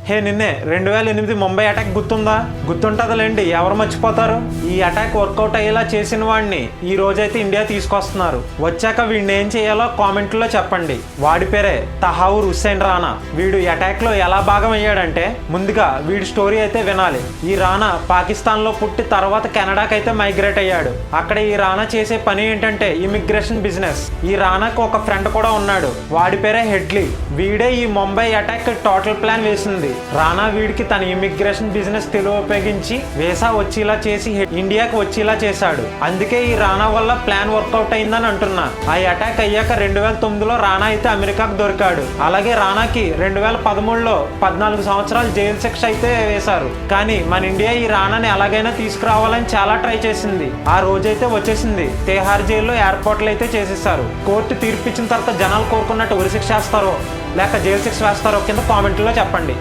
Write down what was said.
హే నిన్నే 2008 ముంబై అటాక్ గుర్తుందా? గుర్తుంటదిలేండి, ఎవరు మర్చిపోతారు? ఈ అటాక్ వర్కౌట్ అయ్యేలా చేసిన వాడిని ఈ రోజైతే ఇండియా తీసుకొస్తున్నారు. వచ్చాక వీడిని ఏం చేయాలో కామెంట్లో చెప్పండి. వాడి పేరే తహౌర్ హుస్సేన్ రానా. వీడు అటాక్ లో ఎలా భాగం అయ్యాడంటే, ముందుగా వీడి స్టోరీ అయితే వినాలి. ఈ రానా పాకిస్తాన్ లో పుట్టి తర్వాత కెనడాకి అయితే మైగ్రేట్ అయ్యాడు. అక్కడ ఈ రానా చేసే పని ఏంటంటే ఇమిగ్రేషన్ బిజినెస్. ఈ రానాకు ఒక ఫ్రెండ్ కూడా ఉన్నాడు, వాడి పేరే హెడ్లీ. వీడే ఈ ముంబై అటాక్ టోటల్ ప్లాన్ వేసింది. రానా వీడికి తన ఇమిగ్రేషన్ బిజినెస్ తెలివి ఉపయోగించి వీసా వచ్చేలా చేసి ఇండియాకి వచ్చేలా చేశాడు. అందుకే ఈ రానా వల్ల ప్లాన్ వర్కౌట్ అయిందని అంటున్నా. ఆ అటాక్ అయ్యాక 2009లో రానా అయితే అమెరికాకు దొరికాడు. అలాగే రానాకి 2013లో 14 సంవత్సరాలు జైలు శిక్ష అయితే వేశారు. కానీ మన ఇండియా ఈ రానాని ఎలాగైనా తీసుకురావాలని చాలా ట్రై చేసింది. ఆ రోజైతే వచ్చేసింది. తిహార్ జైల్లో ఎయిర్పోర్ట్లు అయితే చేసేసారు. కోర్టు తీర్పు ఇచ్చిన తర్వాత జనాలు కోరుకున్నట్టు ఉరి శిక్ష వేస్తారో లేక జైలు శిక్ష వేస్తారో కింద కామెంట్లో చెప్పండి.